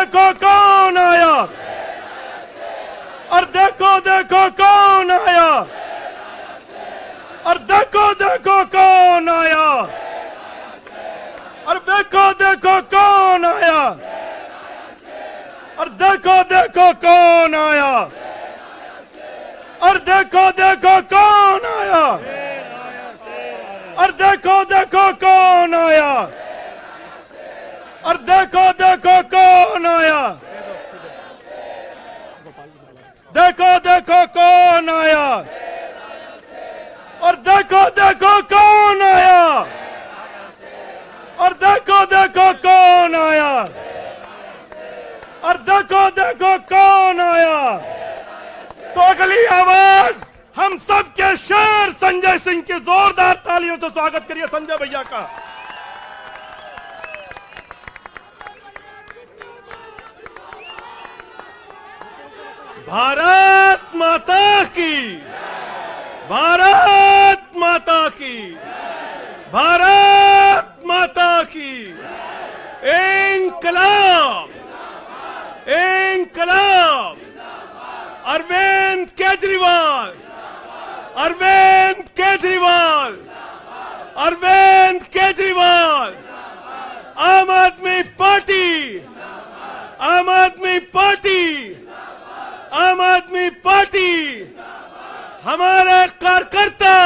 देखो कौन आया, और देखो देखो कौन आया, और देखो देखो कौन आया, और देखो देखो कौन आया, और देखो देखो कौन आया, और देखो देखो कौन आया, और देखो देखो कौन आया, और देखो देखो कौन आया, देखो देखो कौन आया, और देखो देखो कौन आया, और देखो देखो कौन आया, और देखो देखो कौन आया। तो अगली आवाज हम सब के शेर संजय सिंह की जोरदार तालियों से स्वागत करिए संजय भैया का। भारत माता की, भारत माता की, भारत माता की। इंकलाब, इंकलाब। अरविंद केजरीवाल, अरविंद केजरीवाल, अरविंद केजरीवाल। आम आदमी पार्टी, आम आदमी पार्टी, आम आदमी पार्टी। हमारे कार्यकर्ता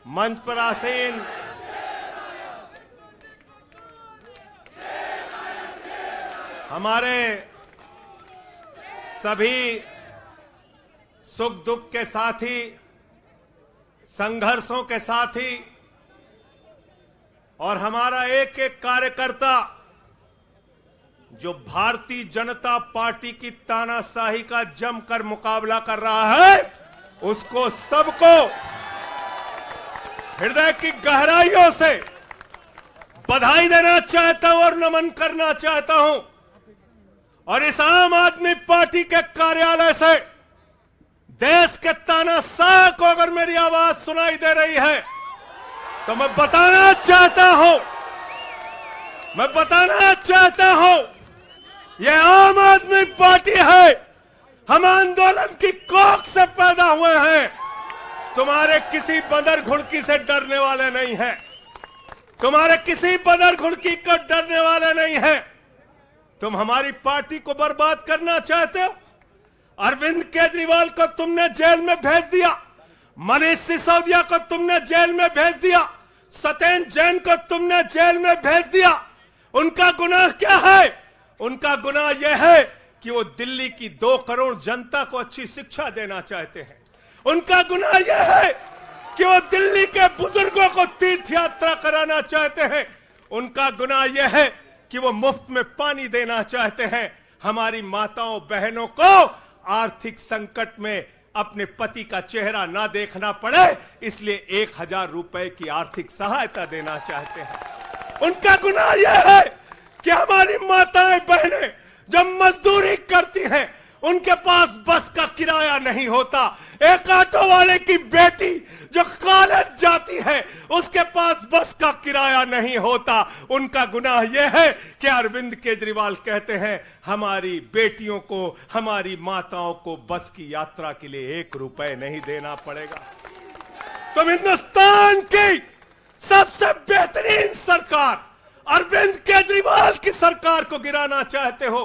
मंच पर आसीन हमारे सभी सुख दुख के साथी, संघर्षों के साथी, और हमारा एक एक कार्यकर्ता जो भारतीय जनता पार्टी की तानाशाही का जमकर मुकाबला कर रहा है, उसको सबको हृदय की गहराइयों से बधाई देना चाहता हूं और नमन करना चाहता हूं। और इस आम आदमी पार्टी के कार्यालय से देश के तानाशाह को अगर मेरी आवाज सुनाई दे रही है तो मैं बताना चाहता हूं, मैं बताना चाहता हूं, यह आम आदमी पार्टी है। हम आंदोलन की कोख से पैदा हुए हैं। तुम्हारे किसी बंदर घुड़की से डरने वाले नहीं हैं, तुम्हारे किसी बंदर घुड़की को डरने वाले नहीं हैं। तुम हमारी पार्टी को बर्बाद करना चाहते हो। अरविंद केजरीवाल को तुमने जेल में भेज दिया, मनीष सिसोदिया को तुमने जेल में भेज दिया, सत्येंद्र जैन को तुमने जेल में भेज दिया। उनका गुनाह क्या है? उनका गुनाह यह है कि वो दिल्ली की 2 करोड़ जनता को अच्छी शिक्षा देना चाहते हैं। उनका गुनाह यह है कि वो दिल्ली के बुजुर्गों को तीर्थ यात्रा कराना चाहते हैं। उनका गुनाह यह है कि वो मुफ्त में पानी देना चाहते हैं। हमारी माताओं बहनों को आर्थिक संकट में अपने पति का चेहरा ना देखना पड़े, इसलिए 1000 रुपए की आर्थिक सहायता देना चाहते हैं। उनका गुनाह यह है कि हमारी माताएं बहनें जब मजदूरी करती हैं, उनके पास बस का किराया नहीं होता। एक ऑटो वाले की बेटी जो कॉलेज जाती है, उसके पास बस का किराया नहीं होता। उनका गुनाह यह है कि अरविंद केजरीवाल कहते हैं हमारी बेटियों को, हमारी माताओं को बस की यात्रा के लिए 1 रुपए नहीं देना पड़ेगा। तुम हिंदुस्तान की सबसे बेहतरीन सरकार अरविंद केजरीवाल की सरकार को गिराना चाहते हो,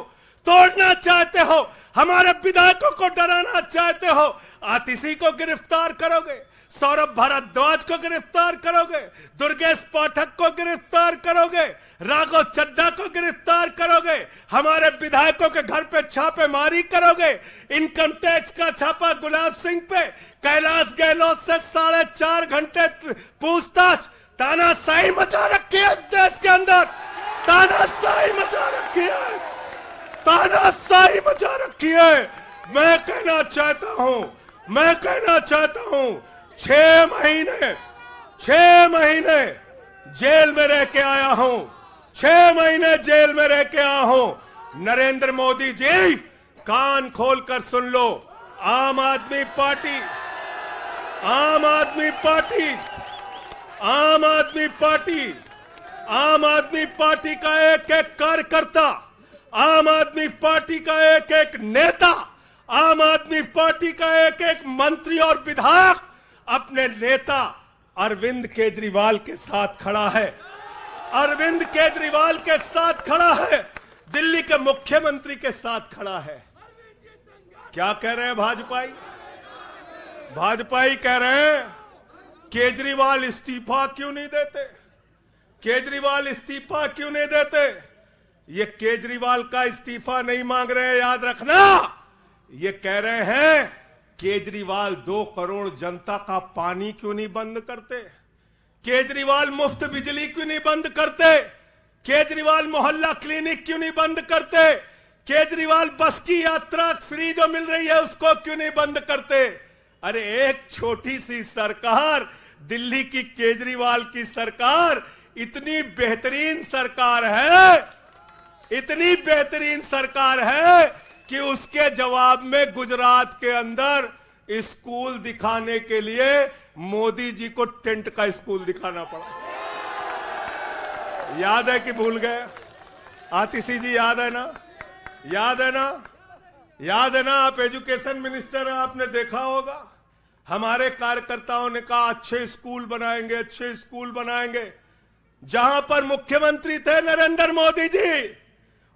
तोड़ना चाहते हो, हमारे विधायकों को डराना चाहते हो। आतिशी को गिरफ्तार करोगे, सौरभ भारद्वाज को गिरफ्तार करोगे, दुर्गेश पाठक को गिरफ्तार करोगे, राघव चड्ढा को गिरफ्तार करोगे, हमारे विधायकों के घर पे छापेमारी करोगे, इनकम टैक्स का छापा गुलाब सिंह पे, कैलाश गहलोत से 4.5 घंटे पूछताछ। तानाशाही मचा रखी है इस देश के अंदर, तानाशाही मचा रखी है, तानाशाही मचा रखी है। मैं कहना चाहता हूं, मैं कहना चाहता हूं, 6 महीने जेल में रह के आया हूं, 6 महीने जेल में रह के आया हूं। नरेंद्र मोदी जी, कान खोलकर सुन लो, आम आदमी पार्टी, आम आदमी पार्टी, आम आदमी पार्टी आम आदमी पार्टी का एक एक कार्यकर्ता, आम आदमी पार्टी का एक एक नेता, आम आदमी पार्टी का एक एक मंत्री और विधायक अपने नेता अरविंद केजरीवाल के साथ खड़ा है। अरविंद केजरीवाल के साथ खड़ा है, दिल्ली के मुख्यमंत्री के साथ खड़ा है। क्या कह रहे हैं भाजपाई? भाजपाई कह रहे हैं केजरीवाल इस्तीफा क्यों नहीं देते, केजरीवाल इस्तीफा क्यों नहीं देते। ये केजरीवाल का इस्तीफा नहीं मांग रहे हैं, याद रखना। ये कह रहे हैं केजरीवाल 2 करोड़ जनता का पानी क्यों नहीं बंद करते, केजरीवाल मुफ्त बिजली क्यों नहीं बंद करते, केजरीवाल मोहल्ला क्लिनिक क्यों नहीं बंद करते, केजरीवाल बस की यात्रा फ्री जो मिल रही है उसको क्यों नहीं बंद करते। अरे एक छोटी सी सरकार, दिल्ली की केजरीवाल की सरकार इतनी बेहतरीन सरकार है, इतनी बेहतरीन सरकार है कि उसके जवाब में गुजरात के अंदर स्कूल दिखाने के लिए मोदी जी को टेंट का स्कूल दिखाना पड़ा। याद है कि भूल गए? आतिशी जी याद है ना? याद है ना? याद है ना? आप एजुकेशन मिनिस्टर हैं, आपने देखा होगा। हमारे कार्यकर्ताओं ने कहा अच्छे स्कूल बनाएंगे, अच्छे स्कूल बनाएंगे। जहां पर मुख्यमंत्री थे नरेंद्र मोदी जी,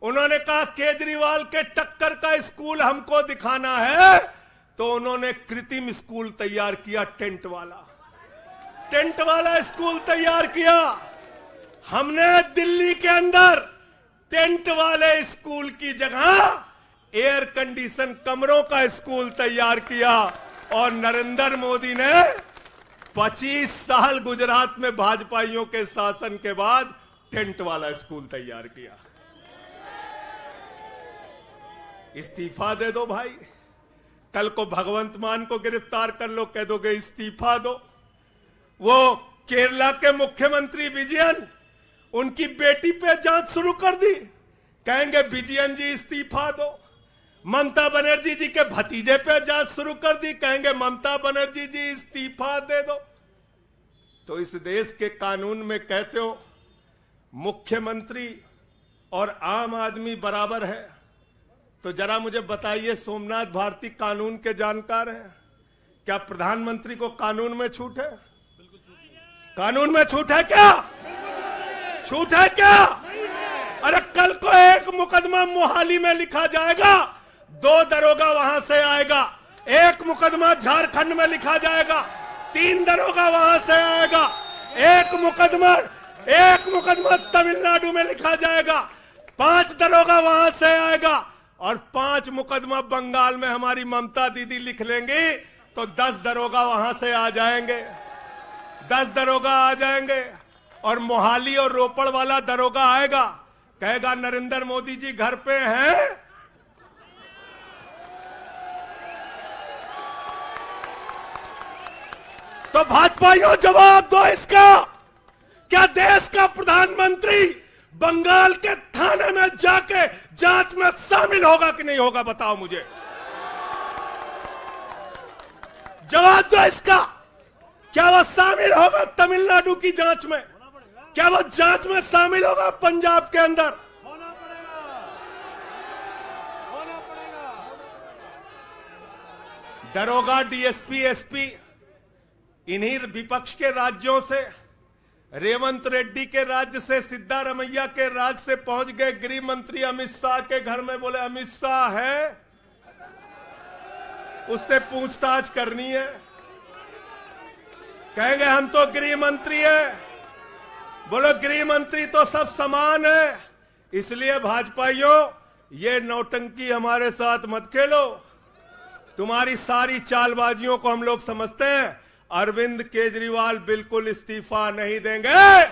उन्होंने कहा केजरीवाल के टक्कर का स्कूल हमको दिखाना है, तो उन्होंने कृत्रिम स्कूल तैयार किया, टेंट वाला स्कूल तैयार किया। हमने दिल्ली के अंदर टेंट वाले स्कूल की जगह एयर कंडीशन कमरों का स्कूल तैयार किया। और नरेंद्र मोदी ने 25 साल गुजरात में भाजपाइयों के शासन के बाद टेंट वाला स्कूल तैयार किया। इस्तीफा दे दो भाई, कल को भगवंत मान को गिरफ्तार कर लो, कह दोगे इस्तीफा दो। वो केरला के मुख्यमंत्री विजयन, उनकी बेटी पे जांच शुरू कर दी, कहेंगे विजयन जी इस्तीफा दो। ममता बनर्जी जी के भतीजे पे जांच शुरू कर दी, कहेंगे ममता बनर्जी जी इस्तीफा दे दो। तो इस देश के कानून में कहते हो मुख्यमंत्री और आम आदमी बराबर है, तो जरा मुझे बताइए, सोमनाथ भारती कानून के जानकार हैं, क्या प्रधानमंत्री को कानून में छूट है? कानून में छूट है क्या? छूट है क्या? अरे कल को एक मुकदमा मोहाली में लिखा जाएगा, 2 दरोगा वहां से आएगा। एक मुकदमा झारखंड में लिखा जाएगा, 3 दरोगा वहां से आएगा। एक मुकदमा तमिलनाडु में लिखा जाएगा, 5 दरोगा वहां से आएगा। और 5 मुकदमा बंगाल में हमारी ममता दीदी लिख लेंगी, तो 10 दरोगा वहां से आ जाएंगे, 10 दरोगा आ जाएंगे। और मोहाली और रोपड़ वाला दरोगा आएगा, कहेगा नरेंद्र मोदी जी घर पे हैं। तो भाजपाइयों जवाब दो इसका, क्या देश का प्रधानमंत्री बंगाल के थाने में जाके जांच में शामिल होगा कि नहीं होगा? बताओ मुझे, जवाब दो इसका। क्या वो शामिल होगा तमिलनाडु की जांच में? क्या वो जांच में शामिल होगा पंजाब के अंदर? दरोगा, डीएसपी, एसपी इन्हीं विपक्ष के राज्यों से, रेवंत रेड्डी के राज्य से, सिद्धारमैया के राज्य से पहुंच गए गृह मंत्री अमित शाह के घर में। बोले अमित शाह है, उससे पूछताछ करनी है। कहेंगे हम तो गृह मंत्री है। बोलो गृह मंत्री तो सब समान है। इसलिए भाजपाइयों, ये नौटंकी हमारे साथ मत खेलो। तुम्हारी सारी चालबाजियों को हम लोग समझते हैं। अरविंद केजरीवाल बिल्कुल इस्तीफा नहीं देंगे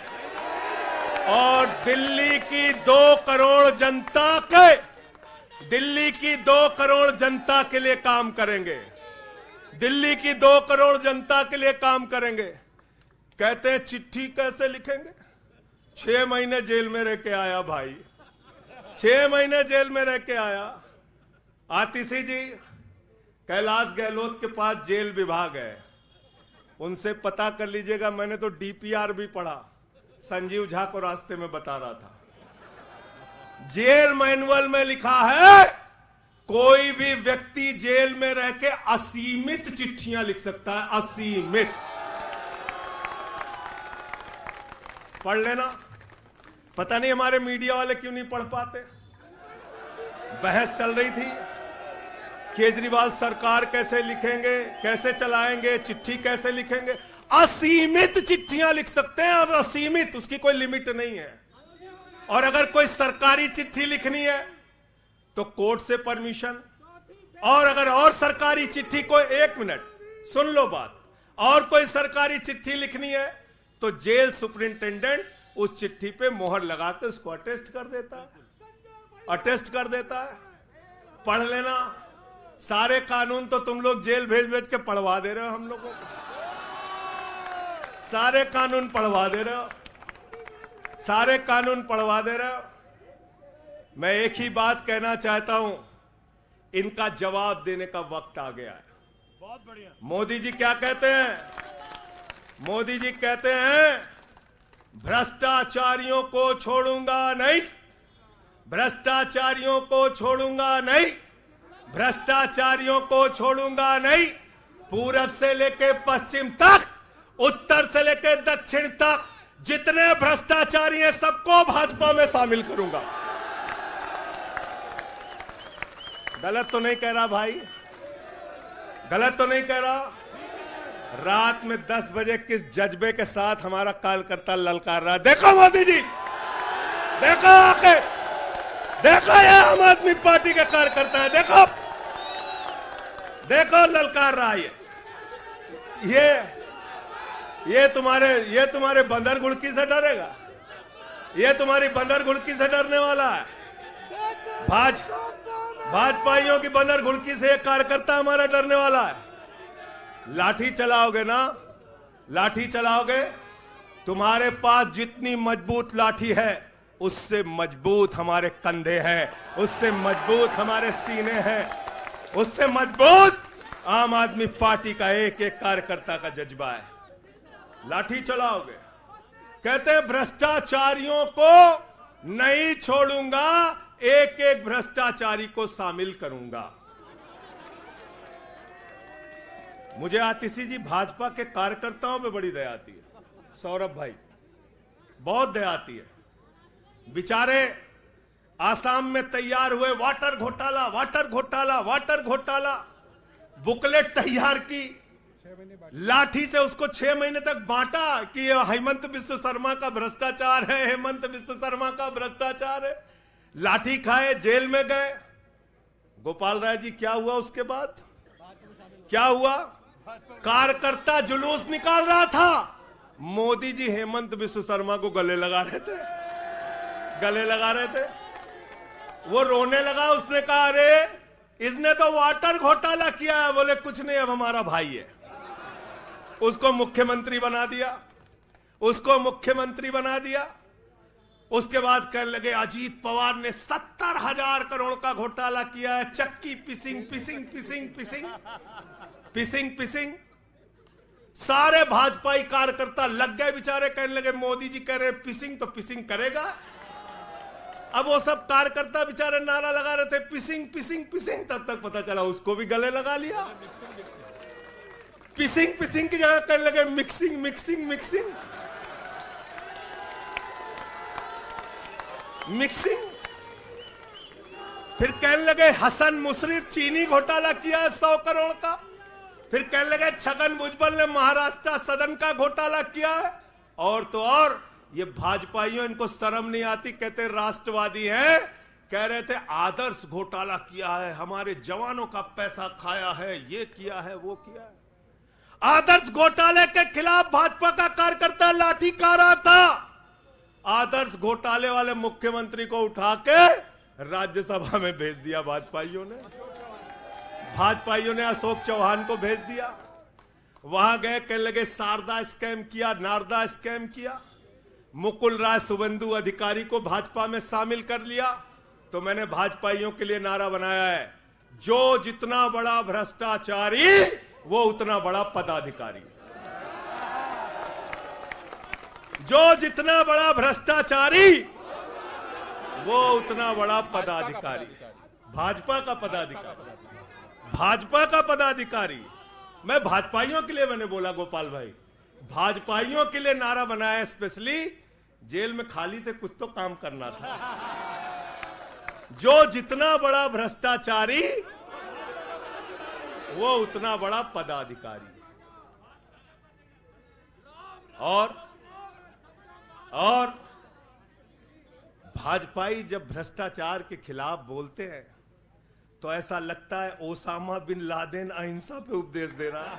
और दिल्ली की 2 करोड़ जनता के लिए काम करेंगे। दिल्ली की 2 करोड़ जनता के लिए काम करेंगे। कहते हैं चिट्ठी कैसे लिखेंगे? 6 महीने जेल में रह के आया भाई, 6 महीने जेल में रह के आया। आतिशी जी, कैलाश गहलोत के पास जेल विभाग है, उनसे पता कर लीजिएगा। मैंने तो डीपीआर भी पढ़ा, संजीव झा को रास्ते में बता रहा था, जेल मैनुअल में लिखा है कोई भी व्यक्ति जेल में रह के असीमित चिट्ठियां लिख सकता है, असीमित। पढ़ लेना। पता नहीं हमारे मीडिया वाले क्यों नहीं पढ़ पाते। बहस चल रही थी, केजरीवाल सरकार कैसे लिखेंगे, कैसे चलाएंगे, चिट्ठी कैसे लिखेंगे। असीमित चिट्ठियां लिख सकते हैं अब, असीमित, उसकी कोई लिमिट नहीं है। और अगर कोई सरकारी चिट्ठी लिखनी है तो कोर्ट से परमिशन, और अगर और सरकारी चिट्ठी को, 1 मिनट सुन लो बात, और कोई सरकारी चिट्ठी लिखनी है तो जेल सुपरिंटेंडेंट उस चिट्ठी पे मोहर लगा के उसको अटेस्ट कर देता है, अटेस्ट कर देता है। पढ़ लेना। सारे कानून तो तुम लोग जेल भेज भेज के पढ़वा दे रहे हो हम लोगों को, सारे कानून पढ़वा दे रहे हो, सारे कानून पढ़वा दे रहे हो। मैं एक ही बात कहना चाहता हूं, इनका जवाब देने का वक्त आ गया है। बहुत बढ़िया। मोदी जी क्या कहते हैं? मोदी जी कहते हैं भ्रष्टाचारियों को छोड़ूंगा नहीं, भ्रष्टाचारियों को छोड़ूंगा नहीं, भ्रष्टाचारियों को छोड़ूंगा नहीं। पूरब से लेके पश्चिम तक, उत्तर से लेके दक्षिण तक जितने भ्रष्टाचारी हैं सबको भाजपा में शामिल करूंगा। गलत तो नहीं कह रहा भाई? गलत तो नहीं कह रहा? रात में 10 बजे किस जज्बे के साथ हमारा कार्यकर्ता ललकार रहा है। देखो मोदी जी, देखो आके, देखो ये आम आदमी पार्टी के कार्यकर्ता है, देखो देखो ललकार रहा है। ये तुम्हारे बंदर गुड़की से डरेगा? ये तुम्हारी बंदर गुड़की से डरने वाला है? भाजपाइयों की बंदर गुड़की से एक कार्यकर्ता हमारा डरने वाला है? लाठी चलाओगे ना, लाठी चलाओगे। तुम्हारे पास जितनी मजबूत लाठी है उससे मजबूत हमारे कंधे हैं, उससे मजबूत हमारे सीने हैं, उससे मजबूत आम आदमी पार्टी का एक एक कार्यकर्ता का जज्बा है। लाठी चलाओगे। कहते हैं भ्रष्टाचारियों को नहीं छोड़ूंगा, एक एक भ्रष्टाचारी को शामिल करूंगा। मुझे आतिशी जी भाजपा के कार्यकर्ताओं पे बड़ी दया आती है, सौरभ भाई, बहुत दया आती है। बेचारे आसाम में तैयार हुए, वाटर घोटाला, वाटर घोटाला, वाटर घोटाला, बुकलेट तैयार की, लाठी से उसको 6 महीने तक बांटा कि ये हेमंत बिस्व शर्मा का भ्रष्टाचार है, हेमंत बिस्व शर्मा का भ्रष्टाचार है। लाठी खाए, जेल में गए। गोपाल राय जी क्या हुआ उसके बाद? क्या हुआ? कार्यकर्ता जुलूस निकाल रहा था, मोदी जी हेमंत बिस्व शर्मा को गले लगा रहे थे, गले लगा रहे थे। वो रोने लगा, उसने कहा अरे इसने तो वाटर घोटाला किया है। बोले कुछ नहीं, अब हमारा भाई है। उसको मुख्यमंत्री बना दिया, उसको मुख्यमंत्री बना दिया। उसके बाद कहने लगे अजीत पवार ने 70,000 करोड़ का घोटाला किया है, चक्की पिसिंग पिसिंग पिसिंग पिसिंग पिसिंग पिसिंग। सारे भाजपाई कार्यकर्ता लग गए बेचारे, कहने लगे मोदी जी कह रहे पिसिंग तो पिसिंग करेगा। अब वो सब कार्यकर्ता बेचारे नारा लगा रहे थे पिसिंग पिसिंग पिसिंग, तब तक पता चला उसको भी गले लगा लिया। पिसिंग पिसिंग की जगह कहने लगे मिक्सिंग मिक्सिंग मिक्सिंग मिक्सिंग। फिर कहने लगे हसन मुशर्रफ चीनी घोटाला किया है 100 करोड़ का। फिर कहने लगे छगन भुजबल ने महाराष्ट्र सदन का घोटाला किया है। और तो और ये भाजपाइयों, इनको शर्म नहीं आती, कहते राष्ट्रवादी हैं, कह रहे थे आदर्श घोटाला किया है, हमारे जवानों का पैसा खाया है, ये किया है, वो किया है। आदर्श घोटाले के खिलाफ भाजपा का कार्यकर्ता लाठी खा रहा था। आदर्श घोटाले वाले मुख्यमंत्री को उठा के राज्यसभा में भेज दिया भाजपाइयों ने। भाजपाइयों ने अशोक चौहान को भेज दिया। वहां गए, कहने लगे शारदा स्कैम किया, नारदा स्कैम किया। मुकुल राय शुभेंदु अधिकारी को भाजपा में शामिल कर लिया। तो मैंने भाजपाइयों के लिए नारा बनाया है, जो जितना बड़ा भ्रष्टाचारी वो उतना बड़ा पदाधिकारी। जो जितना बड़ा भ्रष्टाचारी वो उतना बड़ा पदाधिकारी। भाजपा का पदाधिकारी, भाजपा का पदाधिकारी। मैं भाजपाइयों के लिए मैंने बोला गोपाल भाई, भाजपाइयों के लिए नारा बनाया स्पेशली। जेल में खाली थे, कुछ तो काम करना था। जो जितना बड़ा भ्रष्टाचारी वो उतना बड़ा पदाधिकारी। और भाजपाई जब भ्रष्टाचार के खिलाफ बोलते हैं तो ऐसा लगता है ओसामा बिन लादेन अहिंसा पे उपदेश दे रहा है।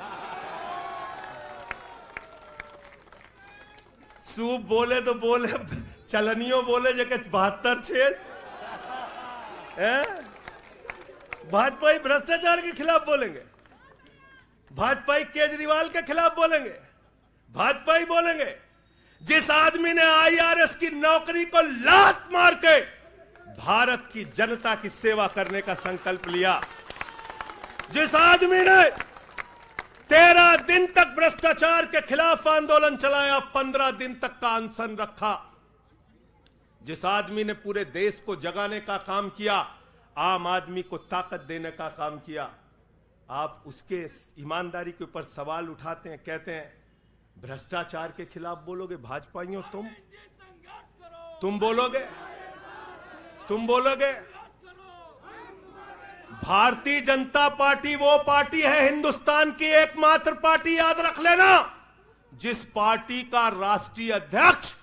सूप बोले तो बोले, चलनियों बोले जगह 72 छेद। भाजपाई भ्रष्टाचार के खिलाफ बोलेंगे, भाजपाई केजरीवाल के खिलाफ बोलेंगे, भाजपाई बोलेंगे जिस आदमी ने आईआरएस की नौकरी को लात मार के भारत की जनता की सेवा करने का संकल्प लिया, जिस आदमी ने 13 दिन तक भ्रष्टाचार के खिलाफ आंदोलन चलाया, 15 दिन तक का अनशन रखा, जिस आदमी ने पूरे देश को जगाने का काम किया, आम आदमी को ताकत देने का काम किया, आप उसके ईमानदारी के ऊपर सवाल उठाते हैं, कहते हैं भ्रष्टाचार के खिलाफ बोलोगे। भाजपाइयों तुम बोलोगे, तुम बोलोगे। भारतीय जनता पार्टी वो पार्टी है, हिंदुस्तान की एकमात्र पार्टी, याद रख लेना, जिस पार्टी का राष्ट्रीय अध्यक्ष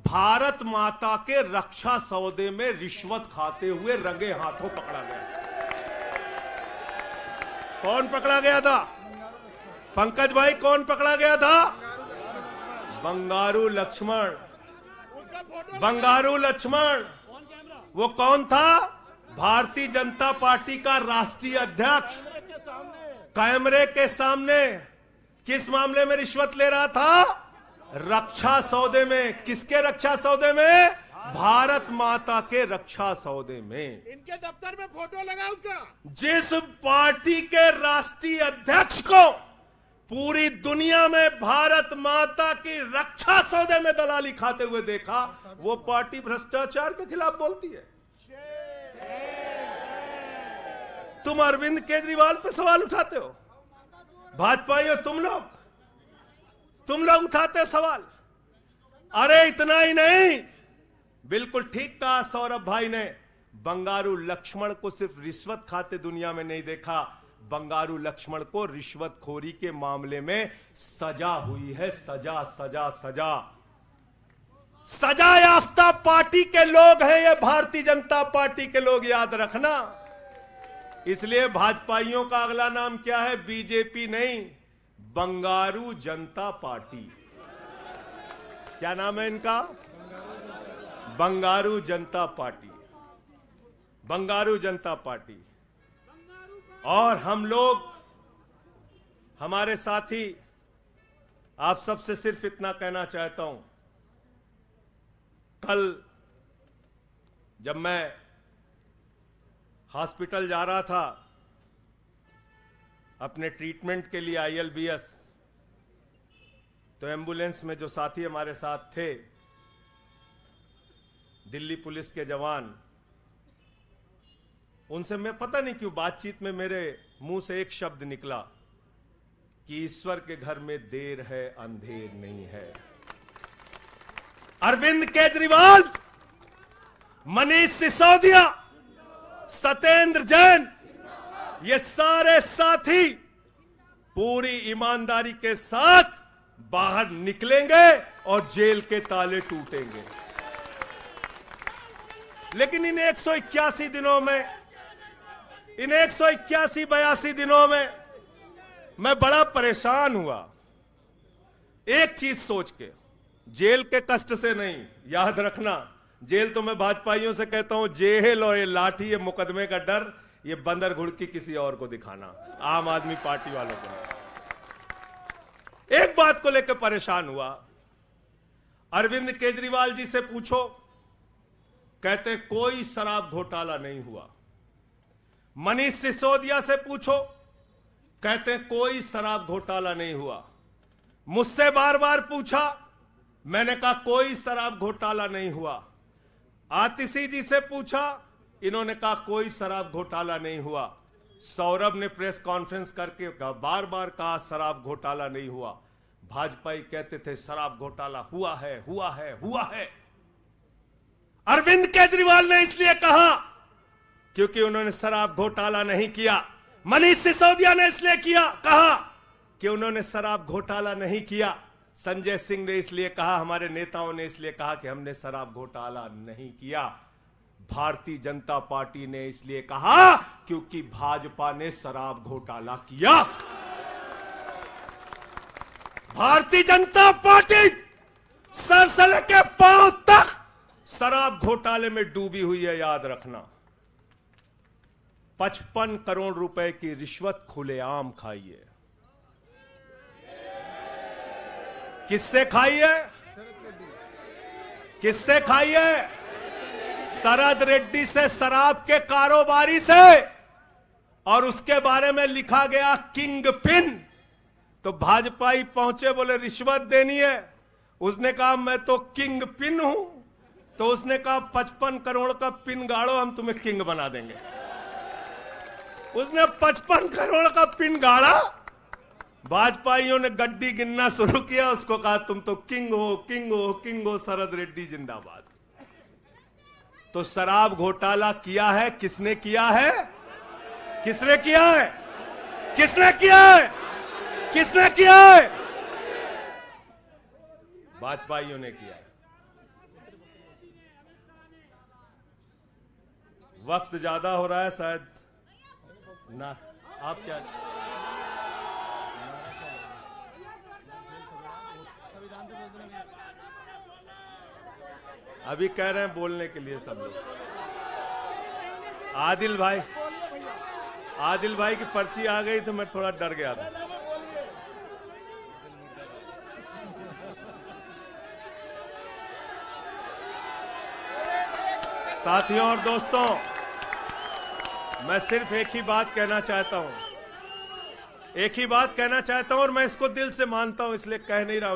भारत माता के रक्षा सौदे में रिश्वत खाते हुए रंगे हाथों पकड़ा गया। कौन पकड़ा गया था? पंकज भाई, कौन पकड़ा गया था? बंगारू लक्ष्मण। बंगारू लक्ष्मण वो कौन था? भारतीय जनता पार्टी का राष्ट्रीय अध्यक्ष। कैमरे के सामने किस मामले में रिश्वत ले रहा था? रक्षा सौदे में। किसके रक्षा सौदे में? भारत माता के रक्षा सौदे में। इनके दफ्तर में फोटो लगा उसका। जिस पार्टी के राष्ट्रीय अध्यक्ष को पूरी दुनिया में भारत माता की रक्षा सौदे में दलाली खाते हुए देखा, वो पार्टी भ्रष्टाचार के खिलाफ बोलती है। तुम अरविंद केजरीवाल पे सवाल उठाते हो, भाजपाइयों तुम लोग उठाते सवाल। अरे इतना ही नहीं, बिल्कुल ठीक कहा सौरभ भाई ने, बंगारू लक्ष्मण को सिर्फ रिश्वत खाते दुनिया में नहीं देखा, बंगारू लक्ष्मण को रिश्वतखोरी के मामले में सजा हुई है। सजा सजा सजा सजा याफ्ता पार्टी के लोग हैं ये, भारतीय जनता पार्टी के लोग, याद रखना। इसलिए भाजपाइयों का अगला नाम क्या है? बीजेपी नहीं, बंगारू जनता पार्टी। क्या नाम है इनका? बंगारू जनता पार्टी। बंगारू जनता पार्टी। और हम लोग, हमारे साथी, आप सबसे सिर्फ इतना कहना चाहता हूं, कल जब मैं हॉस्पिटल जा रहा था अपने ट्रीटमेंट के लिए ILBS, तो एम्बुलेंस में जो साथी हमारे साथ थे, दिल्ली पुलिस के जवान, उनसे मैं पता नहीं क्यों बातचीत में मेरे मुंह से एक शब्द निकला कि ईश्वर के घर में देर है अंधेर नहीं है। अरविंद केजरीवाल, मनीष सिसोदिया, सत्येंद्र जैन, ये सारे साथी पूरी ईमानदारी के साथ बाहर निकलेंगे और जेल के ताले टूटेंगे। लेकिन इन 181 दिनों में, इन 181-82 दिनों में मैं बड़ा परेशान हुआ, एक चीज सोच के, जेल के कष्ट से नहीं, याद रखना, जेल तो मैं भाजपाइयों से कहता हूं, जेल और ये लाठी, ये मुकदमे का डर, ये बंदर घुड़की किसी और को दिखाना, आम आदमी पार्टी वालों को। एक बात को लेकर परेशान हुआ, अरविंद केजरीवाल जी से पूछो, कहते कोई शराब घोटाला नहीं हुआ। मनीष सिसोदिया से पूछो, कहते कोई शराब घोटाला नहीं हुआ। मुझसे बार बार पूछा, मैंने कहा कोई शराब घोटाला नहीं हुआ। आतिशी जी से पूछा, इन्होंने कहा कोई शराब घोटाला नहीं हुआ। सौरभ ने प्रेस कॉन्फ्रेंस करके बार बार कहा शराब घोटाला नहीं हुआ। भाजपाई कहते थे शराब घोटाला हुआ है, हुआ है, हुआ है। अरविंद केजरीवाल ने इसलिए कहा क्योंकि उन्होंने शराब घोटाला नहीं किया। मनीष सिसोदिया ने इसलिए कहा कि उन्होंने शराब घोटाला नहीं किया। संजय सिंह ने इसलिए कहा, हमारे नेताओं ने इसलिए कहा कि हमने शराब घोटाला नहीं किया। भारतीय जनता पार्टी ने इसलिए कहा क्योंकि भाजपा ने शराब घोटाला किया। भारतीय जनता पार्टी सर से लेकर पांव तक शराब घोटाले में डूबी हुई है, याद रखना। 55 करोड़ रुपए की रिश्वत खुलेआम खाई है। किससे खाई है? किससे खाई है? शरद रेड्डी से, शराब के कारोबारी से। और उसके बारे में लिखा गया किंग पिन। तो भाजपाई पहुंचे, बोले रिश्वत देनी है। उसने कहा मैं तो किंग पिन हूं। तो उसने कहा 55 करोड़ का पिन गाड़ो, हम तुम्हें किंग बना देंगे। उसने 55 करोड़ का पिन गाड़ा। भाजपाइयों ने गड्डी गिनना शुरू किया। उसको कहा तुम तो किंग हो, किंग हो, किंग हो, शरद रेड्डी जिंदाबाद। तो शराब घोटाला किया है। किसने किया है? किसने किया है? किसने किया है? किसने किया है? भाजपाइयों ने किया है। वक्त ज्यादा हो रहा है शायद ना। आप क्या अभी कह रहे हैं बोलने के लिए सब लोग? आदिल भाई की पर्ची आ गई तो मैं थोड़ा डर गया था। साथियों और दोस्तों, मैं सिर्फ एक ही बात कहना चाहता हूं। एक ही बात कहना चाहता हूं और मैं इसको दिल से मानता हूं, इसलिए कह नहीं रहा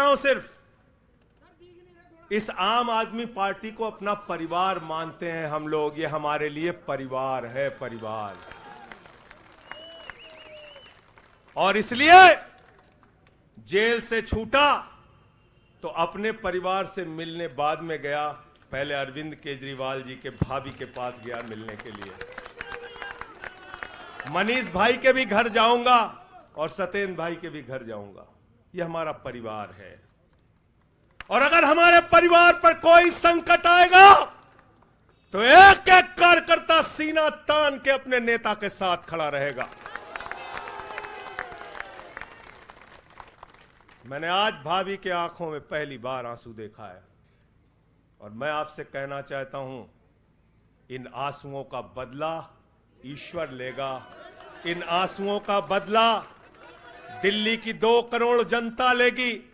हूं सिर्फ। इस आम आदमी पार्टी को अपना परिवार मानते हैं हम लोग। ये हमारे लिए परिवार है, परिवार। और इसलिए जेल से छूटा तो अपने परिवार से मिलने बाद में गया। पहले अरविंद केजरीवाल जी के भाभी के पास गया मिलने के लिए। मनीष भाई के भी घर जाऊंगा और सत्येंद्र भाई के भी घर जाऊंगा। यह हमारा परिवार है। और अगर हमारे परिवार पर कोई संकट आएगा तो एक एक कार्यकर्ता सीना तान के अपने नेता के साथ खड़ा रहेगा। मैंने आज भाभी के आंखों में पहली बार आंसू देखा है और मैं आपसे कहना चाहता हूं, इन आंसुओं का बदला ईश्वर लेगा। इन आंसुओं का बदला दिल्ली की 2 करोड़ जनता लेगी।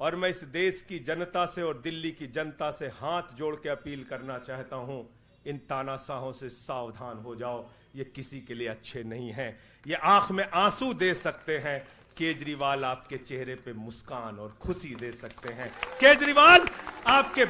और मैं इस देश की जनता से और दिल्ली की जनता से हाथ जोड़ के अपील करना चाहता हूं, इन तानाशाहों से सावधान हो जाओ। ये किसी के लिए अच्छे नहीं हैं। ये आंख में आंसू दे सकते हैं, केजरीवाल आपके चेहरे पे मुस्कान और खुशी दे सकते हैं। केजरीवाल आपके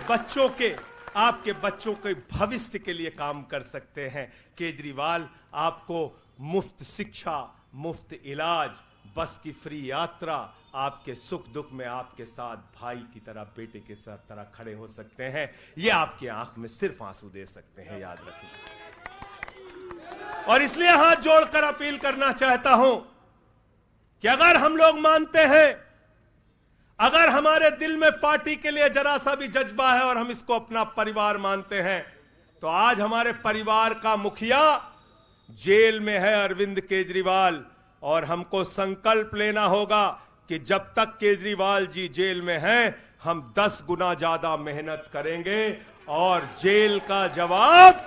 बच्चों के भविष्य के लिए काम कर सकते हैं। केजरीवाल आपको मुफ्त शिक्षा, मुफ्त इलाज, बस की फ्री यात्रा, आपके सुख दुख में आपके साथ भाई की तरह, बेटे के साथ तरह खड़े हो सकते हैं। ये आपकी आंख में सिर्फ आंसू दे सकते हैं, याद रखिए। और इसलिए हाथ जोड़कर अपील करना चाहता हूं कि अगर हम लोग मानते हैं, अगर हमारे दिल में पार्टी के लिए जरा सा भी जज्बा है और हम इसको अपना परिवार मानते हैं, तो आज हमारे परिवार का मुखिया जेल में है, अरविंद केजरीवाल। और हमको संकल्प लेना होगा कि जब तक केजरीवाल जी जेल में हैं, हम 10 गुना ज्यादा मेहनत करेंगे और जेल का जवाब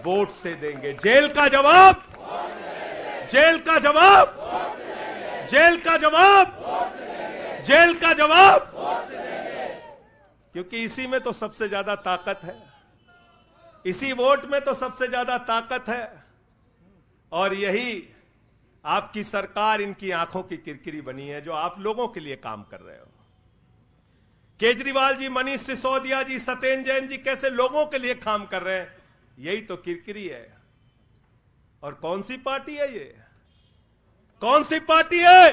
वोट से देंगे। जेल का जवाब क्योंकि इसी में तो सबसे ज्यादा ताकत है, इसी वोट में तो सबसे ज्यादा ताकत है। और यही आपकी सरकार इनकी आंखों की किरकिरी बनी है, जो आप लोगों के लिए काम कर रहे हो। केजरीवाल जी, मनीष सिसोदिया जी, सत्येंद्र जैन जी कैसे लोगों के लिए काम कर रहे हैं, यही तो किरकिरी है। और कौन सी पार्टी है ये? कौन सी पार्टी है?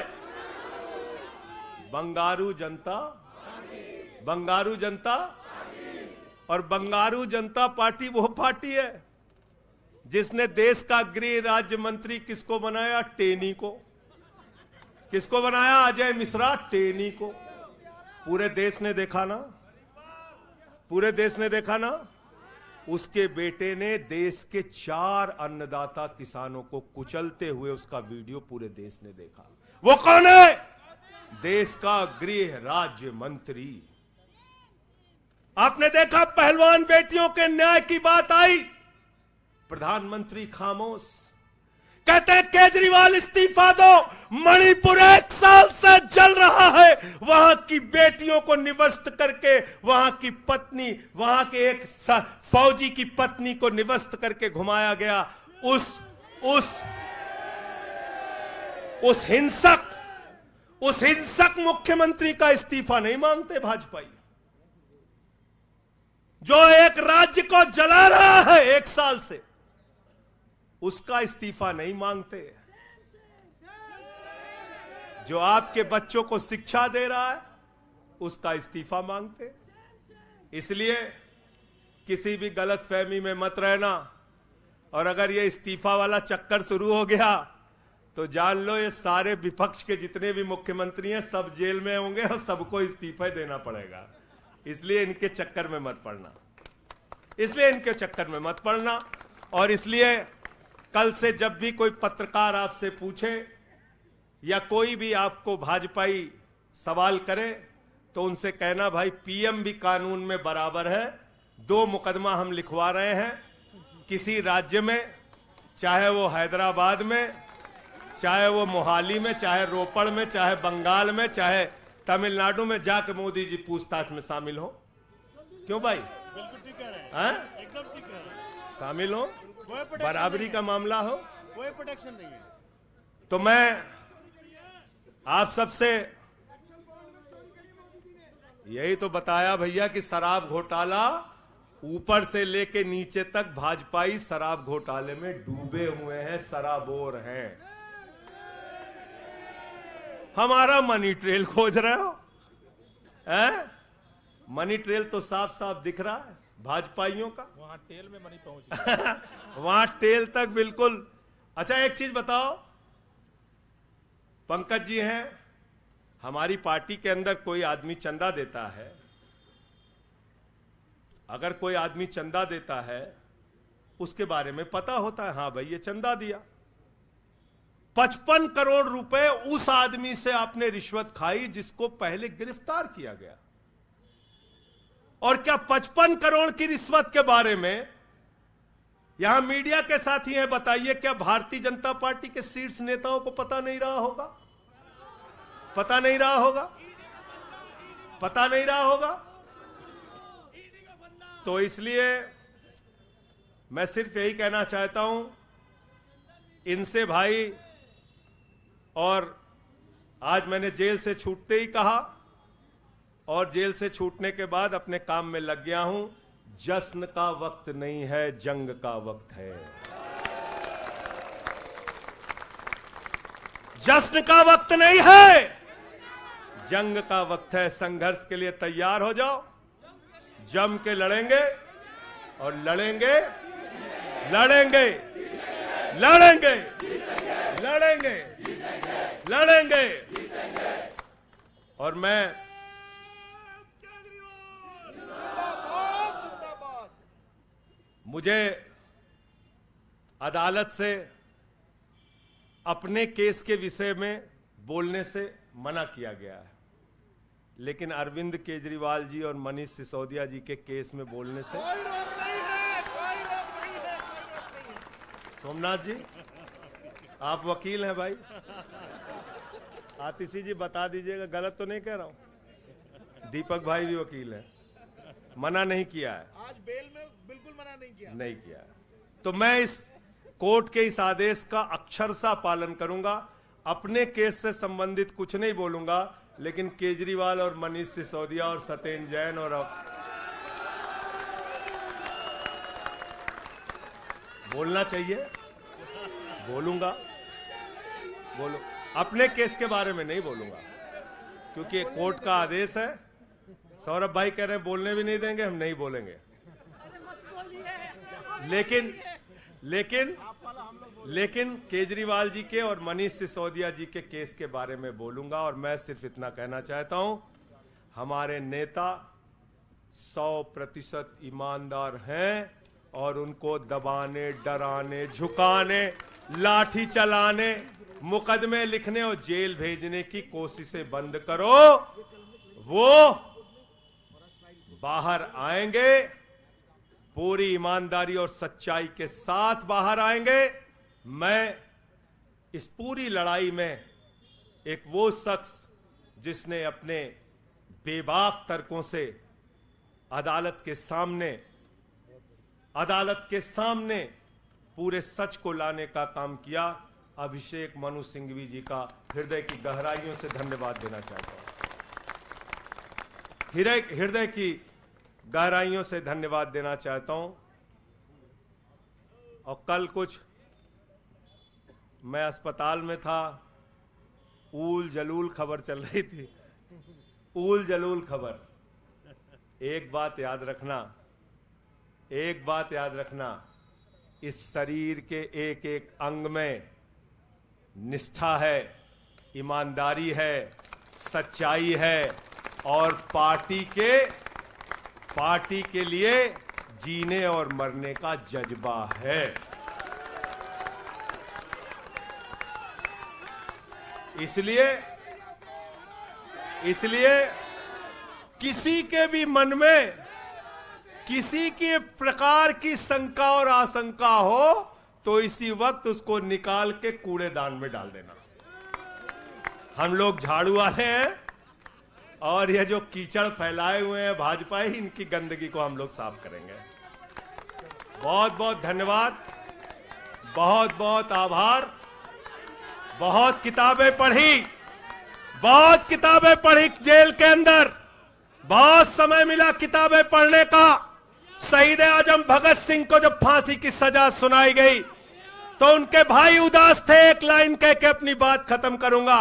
बंगारू जनता, बंगारू जनता। और बंगारू जनता पार्टी वो पार्टी है जिसने देश का गृह राज्य मंत्री किसको बनाया? टेनी को। किसको बनाया? अजय मिश्रा टेनी को। पूरे देश ने देखा ना, पूरे देश ने देखा ना। उसके बेटे ने देश के 4 अन्नदाता किसानों को कुचलते हुए उसका वीडियो पूरे देश ने देखा। वो कौन है? देश का गृह राज्य मंत्री। आपने देखा पहलवान बेटियों के न्याय की बात आई, प्रधानमंत्री खामोश। कहते हैं केजरीवाल इस्तीफा दो, मणिपुर 1 साल से जल रहा है। वहां की बेटियों को निवस्त करके, वहां की पत्नी, वहां के एक फौजी की पत्नी को निवस्त करके घुमाया गया। उस हिंसक मुख्यमंत्री का इस्तीफा नहीं मांगते भाजपाई, जो एक राज्य को जला रहा है 1 साल से, उसका इस्तीफा नहीं मांगते। जो आपके बच्चों को शिक्षा दे रहा है उसका इस्तीफा मांगते। इसलिए किसी भी गलतफहमी में मत रहना। और अगर ये इस्तीफा वाला चक्कर शुरू हो गया तो जान लो ये सारे विपक्ष के जितने भी मुख्यमंत्री हैं सब जेल में होंगे और सबको इस्तीफा देना पड़ेगा। इसलिए इनके चक्कर में मत पड़ना, इसलिए इनके चक्कर में मत पड़ना। और इसलिए कल से जब भी कोई पत्रकार आपसे पूछे या कोई भी आपको भाजपाई सवाल करे तो उनसे कहना, भाई पीएम भी कानून में बराबर है। 2 मुकदमा हम लिखवा रहे हैं किसी राज्य में, चाहे वो हैदराबाद में, चाहे वो मोहाली में, चाहे रोपड़ में, चाहे बंगाल में, चाहे तमिलनाडु में, जाके मोदी जी पूछताछ में शामिल हो। क्यों भाई? बिल्कुल ठीक कह रहे हैं, एकदम ठीक कह रहे हैं। शामिल हो, बराबरी का मामला हो, कोई प्रोटेक्शन नहीं है। तो मैं आप सबसे यही तो बताया भैया कि शराब घोटाला ऊपर से लेके नीचे तक भाजपाई शराब घोटाले में डूबे हुए हैं, शराबोर हैं। हमारा मनी ट्रेल खोज रहे हो? मनी ट्रेल तो साफ साफ दिख रहा है भाजपाइयों का। वहां टेल में मनी पहुंच गया। वहां टेल तक बिल्कुल। अच्छा एक चीज बताओ, पंकज जी हैं, हमारी पार्टी के अंदर कोई आदमी चंदा देता है, अगर कोई आदमी चंदा देता है उसके बारे में पता होता है, हाँ भाई ये चंदा दिया। 55 करोड़ रुपए उस आदमी से आपने रिश्वत खाई जिसको पहले गिरफ्तार किया गया। और क्या 55 करोड़ की रिश्वत के बारे में यहां मीडिया के साथी हैं, बताइए क्या भारतीय जनता पार्टी के शीर्ष नेताओं को पता नहीं रहा होगा? पता नहीं रहा होगा? पता नहीं रहा होगा? तो इसलिए मैं सिर्फ यही कहना चाहता हूं इनसे भाई, और आज मैंने जेल से छूटते ही कहा और जेल से छूटने के बाद अपने काम में लग गया हूं। जश्न का वक्त नहीं है, जंग का वक्त है। जश्न का वक्त नहीं है, जंग का वक्त है। संघर्ष के लिए तैयार हो जाओ, जम के लड़ेंगे और लड़ेंगे, लड़ेंगे, लड़ेंगे, लड़ेंगे, लड़ेंगे। और मैं मुझे अदालत से अपने केस के विषय में बोलने से मना किया गया है, लेकिन अरविंद केजरीवाल जी और मनीष सिसोदिया जी के केस में बोलने से कोई रोक नहीं है, कोई रोक नहीं है। सोमनाथ जी आप वकील हैं भाई, आतिशी जी बता दीजिएगा गलत तो नहीं कह रहा हूं। दीपक भाई भी वकील हैं, मना नहीं किया है, आज बेल में बिल्कुल मना नहीं किया, नहीं किया है। तो मैं इस कोर्ट के इस आदेश का अक्षरशः पालन करूंगा। अपने केस से संबंधित कुछ नहीं बोलूंगा, लेकिन केजरीवाल और मनीष सिसोदिया और सत्येंद्र जैन और बोलना चाहिए, बोलूंगा, बोलो। अपने केस के बारे में नहीं बोलूंगा क्योंकि कोर्ट का आदेश है। सौरभ भाई कह रहे हैं बोलने भी नहीं देंगे, हम नहीं बोलेंगे। लेकिन केजरीवाल जी के और मनीष सिसोदिया जी के केस के बारे में बोलूंगा। और मैं सिर्फ इतना कहना चाहता हूं, हमारे नेता 100% ईमानदार हैं और उनको दबाने, डराने, झुकाने, लाठी चलाने, मुकदमे लिखने और जेल भेजने की कोशिशें बंद करो। वो बाहर आएंगे, पूरी ईमानदारी और सच्चाई के साथ बाहर आएंगे। मैं इस पूरी लड़ाई में एक वो शख्स जिसने अपने बेबाक तर्कों से अदालत के सामने पूरे सच को लाने का काम किया, अभिषेक मनु सिंघवी जी का हृदय की गहराइयों से धन्यवाद देना चाहता हूं। हृदय की गहराइयों से धन्यवाद देना चाहता हूं। और कल कुछ मैं अस्पताल में था, ऊल जलूल खबर चल रही थी, ऊल जलूल खबर। एक बात याद रखना, इस शरीर के एक एक अंग में निष्ठा है, ईमानदारी है, सच्चाई है और पार्टी के लिए जीने और मरने का जज्बा है। इसलिए किसी के भी मन में किसी के प्रकार की शंका और आशंका हो तो इसी वक्त उसको निकाल के कूड़ेदान में डाल देना। हम लोग झाड़ू वाले हैं और ये जो कीचड़ फैलाए हुए हैं भाजपा ही, इनकी गंदगी को हम लोग साफ करेंगे। बहुत बहुत धन्यवाद, बहुत बहुत आभार। बहुत किताबें पढ़ी जेल के अंदर, बहुत समय मिला किताबें पढ़ने का। शहीद आजम भगत सिंह को जब फांसी की सजा सुनाई गई तो उनके भाई उदास थे। एक लाइन कह के अपनी बात खत्म करूंगा।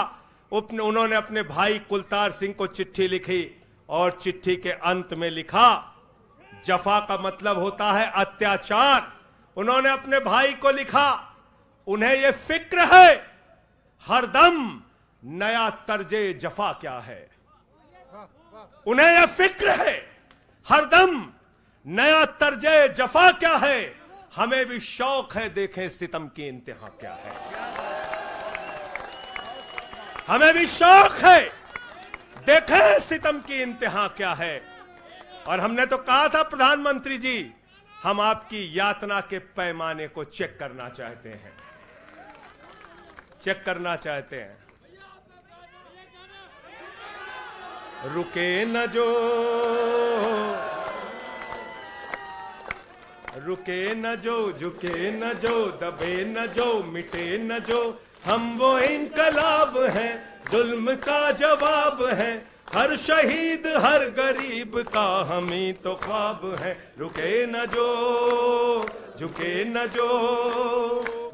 उन्होंने अपने भाई कुलतार सिंह को चिट्ठी लिखी और चिट्ठी के अंत में लिखा, जफा का मतलब होता है अत्याचार। उन्होंने अपने भाई को लिखा, उन्हें यह फिक्र है हरदम नया तर्जे जफा क्या है। उन्हें यह फिक्र है हरदम नया तर्जे जफा क्या है। हमें भी शौक है देखें सितम की इंतहा क्या है। हमें भी शौक है देखें सितम की इंतहा क्या है। और हमने तो कहा था प्रधानमंत्री जी, हम आपकी यातना के पैमाने को चेक करना चाहते हैं, रुके न जो, झुके न जो, दबे न जो, मिटे न जो, हम वो इनकलाब हैं, जुल्म का जवाब है। हर शहीद हर गरीब का हम ही तो ख्वाब है। रुके न जो, झुके न जो,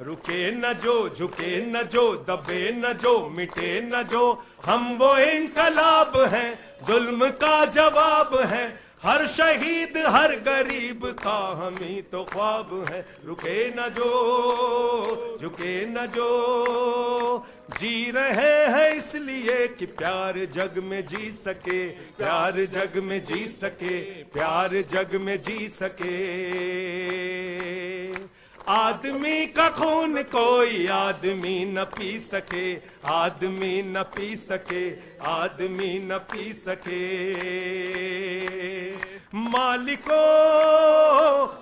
रुके न जो, झुके न जो, दबे न जो, मिटे न जो, हम वो इनकलाब हैं, जुल्म का जवाब है। हर शहीद हर गरीब का हम ही तो ख्वाब है। रुके न जो, झुके न जो, जी रहे हैं इसलिए कि प्यार जग में जी सके, प्यार जग में जी सके, प्यार जग में जी सके। आदमी का खून कोई आदमी न पी सके, आदमी न पी सके, आदमी न पी सके।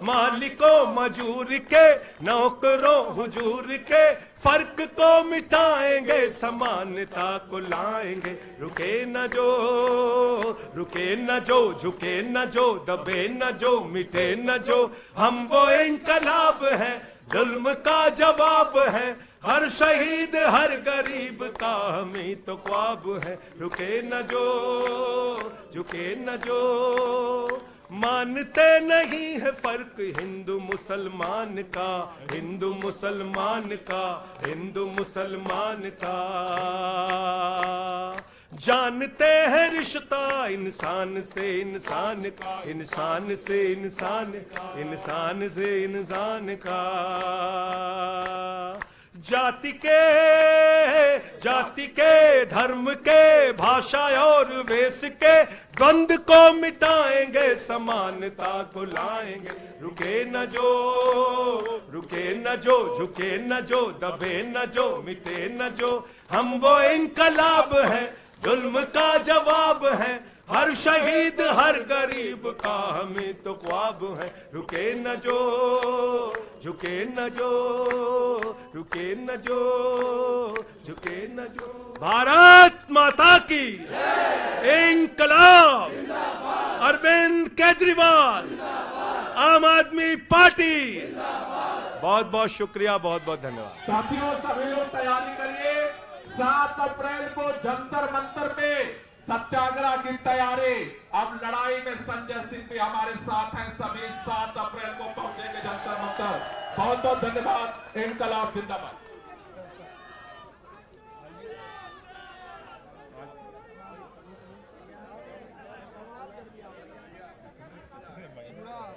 मालिकों मजूर के, नौकरों हुजूर के, फर्क को मिटाएंगे, समानता को लाएंगे। रुके न जो, झुके न जो, दबे न जो, मिटे न जो, हम वो इनकलाब हैं, जुल्म का जवाब है। हर शहीद हर गरीब का हमें तो ख्वाब है, रुके न जो झुके न जो। मानते नहीं है फर्क हिंदू मुसलमान का, हिंदू मुसलमान का, हिंदू मुसलमान का। जानते हैं रिश्ता इंसान से इंसान का, इंसान से इंसान, इंसान से इंसान का। जाति के धर्म के भाषा और वेश के द्वंद को मिटाएंगे, समानता को लाएंगे। रुके न जो झुके न जो, दबे न जो मिटे न जो। हम वो इनकलाब है, जुल्म का जवाब है। हर शहीद हर गरीब का हमें तो ख्वाब है, रुके न जो झुके न जो, रुके न जो झुके न जो। भारत माता की इंकलाब। अरविंद केजरीवाल, आम आदमी पार्टी। बहुत बहुत शुक्रिया, बहुत बहुत धन्यवाद। साथियों सभी लोग तैयारी करिए, 7 अप्रैल को जंतर मंतर पे सत्याग्रह की तैयारी। अब लड़ाई में संजय सिंह भी हमारे साथ हैं, सभी 7 अप्रैल को पहुंचेंगे जंतर मंतर। बहुत बहुत धन्यवाद। इंकलाब जिंदाबाद।